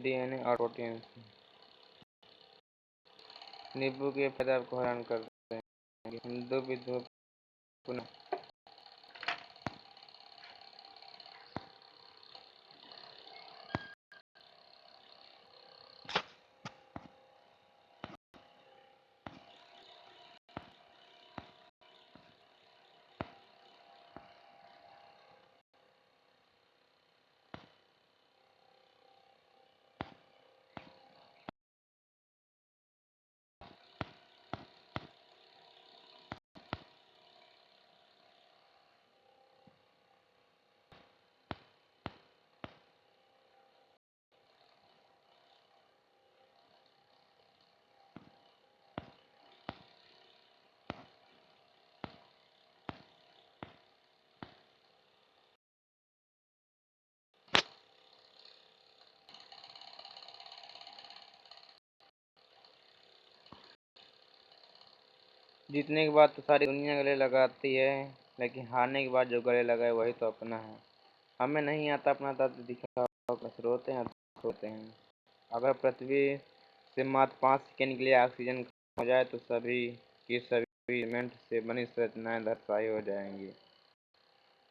DNA और protein नींबू के फायदे आपको हैरान कर देंगे। हिंदू विधवा पुनः जीतने के बाद तो सारी दुनिया गले लगाती है, लेकिन हारने के बाद जो गले लगाए वही तो अपना है। हमें नहीं आता अपना दर्द दिखाओ, बस रोते हैं सोते हैं। अगर पृथ्वी से मात्र 5 सेकंड के लिए ऑक्सीजन खत्म हो जाए तो सभी की सभी एलिमेंट से बनी संरचनाएं धराशायी हो जाएंगी।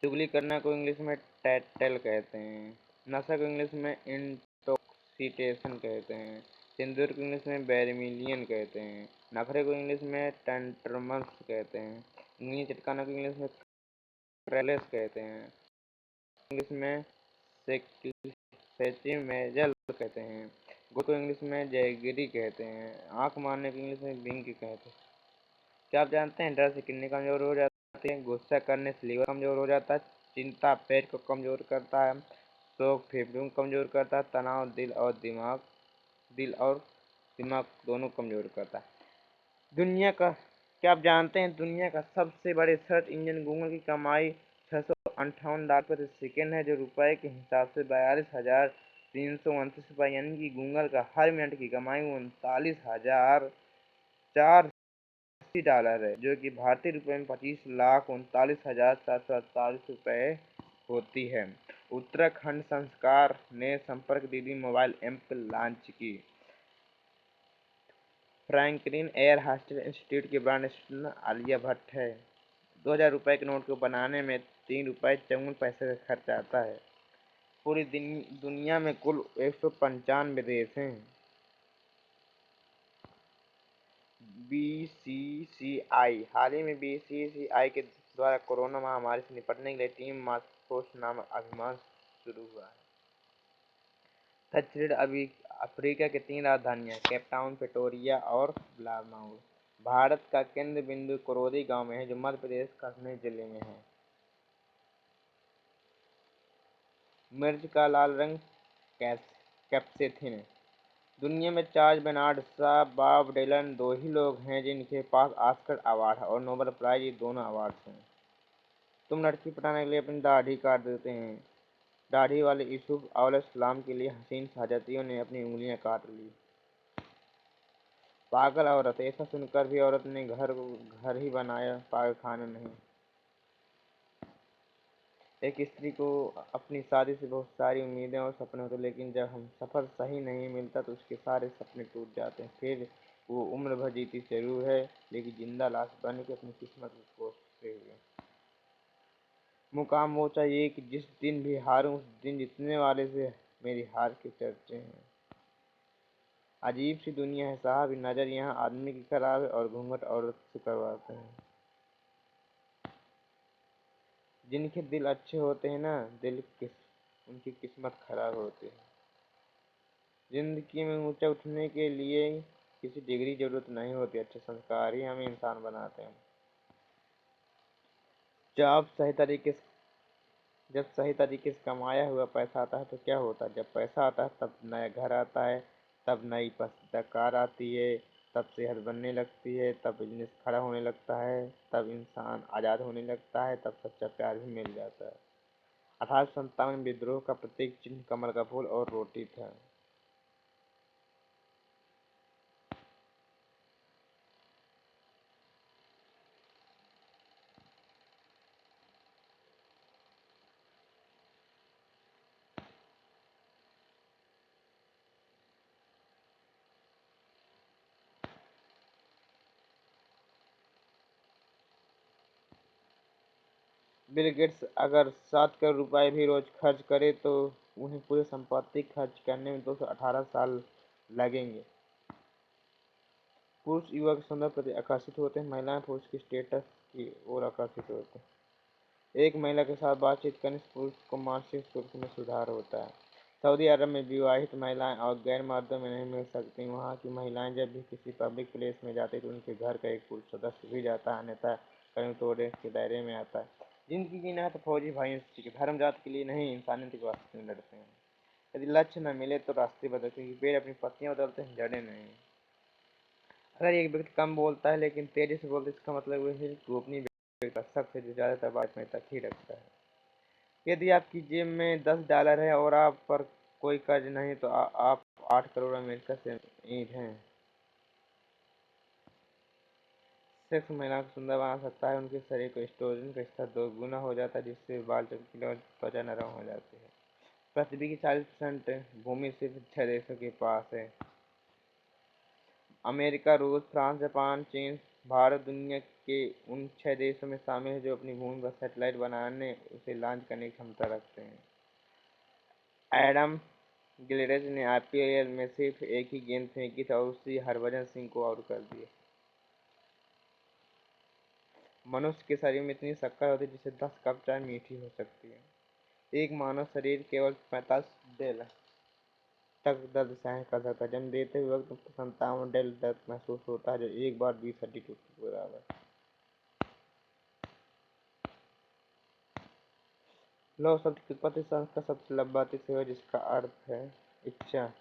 चुगली करना को इंग्लिश में टैटल कहते हैं। नशा को इंग्लिश में इंटॉक्सिकेशन कहते हैं। सिंदूर को इंग्लिश में बेरमिलियन कहते हैं। नखरे को इंग्लिश में टेंट्रम्स कहते हैं। उंगली चटकाना को इंग्लिश में क्रेलेस कहते हैं। इंग्लिश में सेचिमेजल कहते हैं। गुड़ को इंग्लिश में जैगरी कहते हैं। आंख मारने को इंग्लिश में विंक कहते हैं। क्या आप जानते हैं डर से किडनी कमजोर हो जाती है, गुस्सा करने से लीवर कमजोर हो जाता है, चिंता पेट को कमजोर करता है, शोक फेफड़ों को कमजोर करता है, तनाव दिल और दिमाग दोनों कमजोर करता है। दुनिया का क्या आप जानते हैं दुनिया का सबसे बड़े सर्च इंजन गूगल की कमाई $658 प्रति सेकेंड है, जो रुपए के हिसाब से 42,329 रुपये, यानी कि गूगल का हर मिनट की कमाई $39,480 है, जो कि भारतीय रुपए में 25,39,448 रुपये होती है। उत्तराखंड संस्कार ने संपर्क दीदी मोबाइल ऐप लॉन्च की। फ्रैंकलिन एयर होस्टेस इंस्टीट्यूट की ब्रांड एम्बेसडर आलिया भट्ट है। 2000 रुपये के नोट को बनाने में ₹3.54 का खर्च आता है। पूरी दुनिया में कुल 195 देश हैं। बीसीसीआई हाल ही में बीसीसीआई के द्वारा कोरोना महामारी से निपटने के लिए टीम मास्क फोर्स नामक अभियान शुरू हुआ है। दक्षिण अफ्रीका की 3 राजधानियां केप टाउन, प्रिटोरिया और ब्लामाउर भारत का केंद्र बिंदु कोरोदी गांव में है, जो मध्य प्रदेश कश्मीर जिले में है। मिर्च का लाल रंग कैप्सेथिन। दुनिया में Charles Bernard Shaw, Bob Dylan दो ही लोग हैं जिनके पास ऑस्कर अवार्ड और नोबेल प्राइज, ये दोनों अवार्ड्स हैं। तुम लड़की पटाने के लिए अपनी दाढ़ी काट देते हैं। दाढ़ी वाले यूसुफ अलैहिस्सलाम के लिए हसीन शाहजादियों ने अपनी उंगलियां काट ली। पागल औरत, ऐसा सुनकर भी औरत ने घर ही बनाया, पागल खाना नहीं। एक स्त्री को अपनी शादी से बहुत सारी उम्मीदें और सपने होते हैं, लेकिन जब हम सफर सही नहीं मिलता तो उसके सारे सपने टूट जाते हैं। फिर वो उम्र भर जीती जरूर है, लेकिन जिंदा लाश बन के अपनी किस्मत को कोसते हुए। मुकाम वो चाहिए कि जिस दिन भी हारूं उस दिन जीतने वाले से मेरी हार के चर्चे हैं। अजीब सी दुनिया है साहब, नजर यहाँ आदमी की खराब है और घूंघट औरत से करवाते हैं। जिनके दिल अच्छे होते हैं ना, उनकी किस्मत खराब होती है। जिंदगी में ऊंचा उठने के लिए किसी डिग्री की जरूरत नहीं होती, अच्छे संस्कार ही हमें इंसान बनाते हैं। जब सही तरीके से जब सही तरीके से कमाया हुआ पैसा आता है तो क्या होता है, जब पैसा आता है तब नया घर आता है, तब नई पसंदीदा कार आती है, तब सेहत बनने लगती है, तब बिजनेस खड़ा होने लगता है, तब इंसान आज़ाद होने लगता है, तब सच्चा प्यार भी मिल जाता है। 1857 में विद्रोह का प्रतीक चिन्ह कमल का फूल और रोटी था। बिल गेट्स अगर 7 करोड़ रुपए भी रोज खर्च करे तो उन्हें पूरी संपत्ति खर्च करने में 218 साल लगेंगे। पुरुष युवा के सौंदर्य प्रति आकर्षित होते हैं, महिलाएं पुरुष की स्टेटस की ओर आकर्षित होते हैं। एक महिला के साथ बातचीत करने से पुरुष को मानसिक सुख में सुधार होता है। सऊदी अरब में विवाहित महिलाएं और गैर मर्दों में नहीं मिल सकती। वहां की महिलाएं जब भी किसी पब्लिक प्लेस में जाती तो उनके घर का एक पुरुष सदस्य भी जाता है, अन्यथा कहीं तोड़े के दायरे में आता है। जिंदगी जीना है तो फौजी भाइयों से सीखे, धर्म जात के लिए नहीं इंसानियत के वास्ते में लड़ते हैं। यदि लक्ष्य न मिले तो रास्ते बदलते हैं, पेड़ अपनी पत्तियां बदलते हैं, जड़ें नहीं। अगर एक व्यक्ति कम बोलता है लेकिन तेजी से बोलता है, इसका मतलब वह है कि वो अपनी व्यक्तिगत सबसे जो ज्यादातर बात में तक ही रखता है। यदि आपकी जेब में $10 है और आप पर कोई कर्ज नहीं तो आप 8 करोड़ अमेरिका से अमीर हैं। सेक्स महिलाओं को सुंदर बना सकता है। उनके शरीर को एस्ट्रोजन का स्तर 2 गुना हो जाता है, जिससे बाल चमकीले और त्वचा नरम हो जाती है। पृथ्वी की 40% भूमि सिर्फ 6 देशों के पास है। अमेरिका, रूस, फ्रांस, जापान, चीन, भारत दुनिया के उन 6 देशों में शामिल है जो अपनी भूमि पर सैटेलाइट बनाने उसे लॉन्च करने की क्षमता रखते हैं। एडम गिलक्रिस्ट ने आईपीएल में सिर्फ एक ही गेंद फेंकी थी और उसी हरभजन सिंह को आउट कर दिया। मनुष्य के शरीर में इतनी शक्कर होती है जिससे 10 कप चाय मीठी हो सकती है। एक मानव शरीर केवल 45 डेल तक दर्द सहन कर सकता है। जन्म देते हुए वक्त 57 डेल दर्द महसूस होता है, जो एक बार 20 हड्डी टूटने के बराबर है। लौ शब्द की उत्पत्ति संस्कृत शब्द से लब्धति से हुई, जिसका अर्थ है इच्छा।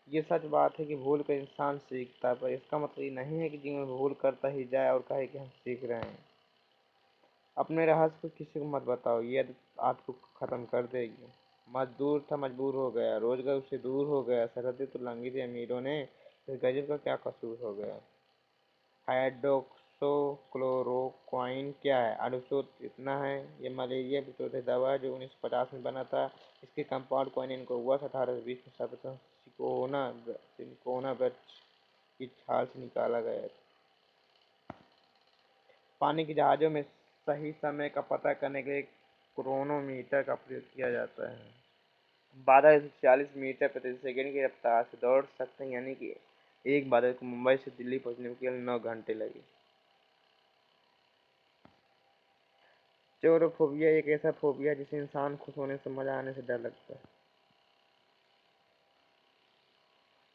ये सच बात है कि भूल कर इंसान सीखता है, पर इसका मतलब ये नहीं है कि जीवन में भूल करता ही जाए और कहे कि हम सीख रहे हैं। अपने रहस्य को किसी को मत बताओ, ये आदत आपको खत्म कर देगी। मजदूर था, मजबूर हो गया, रोजगार उससे दूर हो गया, सरहदें तो लांघी थी अमीरों ने, इस गजब का क्या कसूर हो गया। हाइड्रोक्सोक्लोरोक्वाइन क्या है? आयुष्मान इतना है, ये मलेरिया प्रतिरोधक दवा है जो 1950 में बना था। इसके कंपाउंड क्वानिन को वर्ष 1820 में सर्वप्रथम सिनकोना वृक्ष की छाल से निकाला गया। पानी के जहाजों में सही समय का पता करने के लिए क्रोनोमीटर का प्रयोग किया जाता है। बादल 140 मीटर प्रति सेकंड की रफ्तार से दौड़ सकते हैं, यानी कि एक बादल को मुंबई से दिल्ली पहुंचने में केवल 9 घंटे लगे। चोरोफोबिया एक ऐसा फोबिया है जिसे इंसान खुश होने से मजा आने से डर लगता है।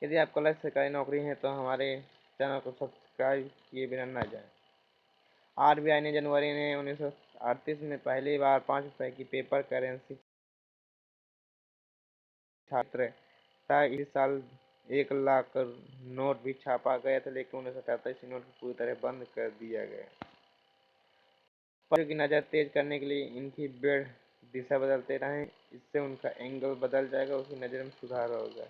यदि आपको लक्ष्य सरकारी नौकरी है तो हमारे चैनल को सब्सक्राइब किए बिना न जाएं। आरबीआई ने जनवरी ने 1938 में पहली बार 5 रुपए की पेपर करेंसी छात्र था। इस साल 1 लाख नोट भी छापा गया था, लेकिन 1978 से नोट को पूरी तरह बंद कर दिया गया। पक्षियों की नज़र तेज करने के लिए इनकी बेड़ दिशा बदलते रहें, इससे उनका एंगल बदल जाएगा, उसकी नज़र में सुधार होगा।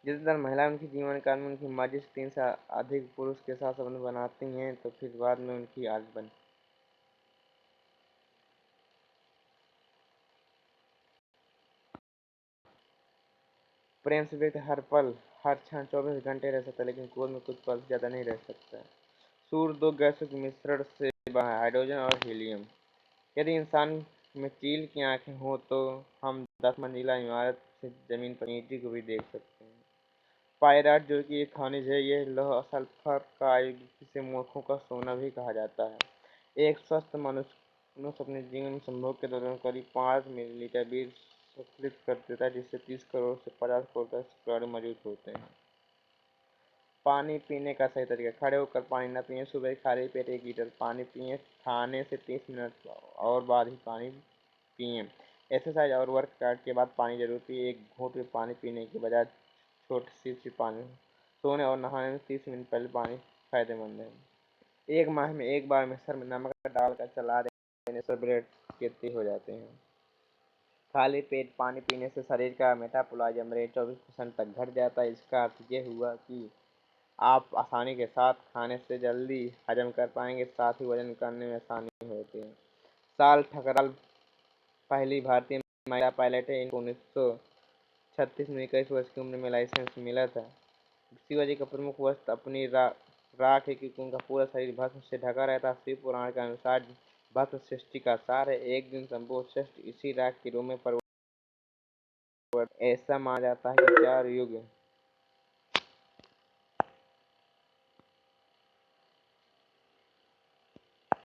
ज्यादातर महिलाएं उनके जीवन काल में उनकी मर्जी से 3 से अधिक पुरुष के साथ संबंध बनाती हैं, तो फिर बाद में उनकी आदत बन। प्रेम से व्यक्ति हर पल हर क्षण 24 घंटे रह सकता है, लेकिन क्रोध में कुछ पल से ज्यादा नहीं रह सकता। सूर्य 2 गैसों के मिश्रण से बना है, हाइड्रोजन और हीलियम। यदि इंसान में चील की आंखें हो तो हम 10 मंजिला इमारत से जमीन पर ईंटी को भी देख सकते हैं। पायराइट जो कि एक खनिज है, यह लौह सल्फर का आयु जिसे मूर्खों का सोना भी कहा जाता है। एक स्वस्थ मनुष्य अपने जीवन में संभोग के दौरान करीब 5 मिलीलीटर बीज स्खलित कर देता है, जिससे 30 करोड़ से 50 करोड़ तक कीटाणु मौजूद होते हैं। पानी पीने का सही तरीका: खड़े होकर पानी न पिएं। सुबह खाली पेट 1 लीटर पानी पिएं। खाने से 30 मिनट और बाद ही पानी पिएं। एक्सरसाइज और वर्कआउट के बाद पानी जरूर पिएं। एक घूंट में पानी पीने के बजाय छोटी सी पानी। सोने और नहाने में 30 मिनट पहले पानी फायदेमंद है। एक माह में एक बार मिक्सर में नमक डालकर चला देने से ब्रेड के तेज हो जाते हैं। खाली पेट पानी पीने से शरीर का मेटाबॉलिज्म रेट 24% तक घट जाता है। इसका अर्थ ये हुआ कि आप आसानी के साथ खाने से जल्दी हजम कर पाएंगे, साथ ही वजन करने में आसानी होती है। साल ठकराल पहली भारतीय महिला पायलट है। इनको 1956 36 में 21 वर्ष की उम्र में लाइसेंस मिला था। शिवाजी का प्रमुख वस्त्र अपनी राख है, क्योंकि उनका पूरा शरीर भस्म से ढका रहता। शिव पुराण के अनुसार भस्म सृष्टि का सार है। एक दिन संभव श्रेष्ठ इसी राख की रूह में परिवर्तित। ऐसा माना जाता है कि 4 युग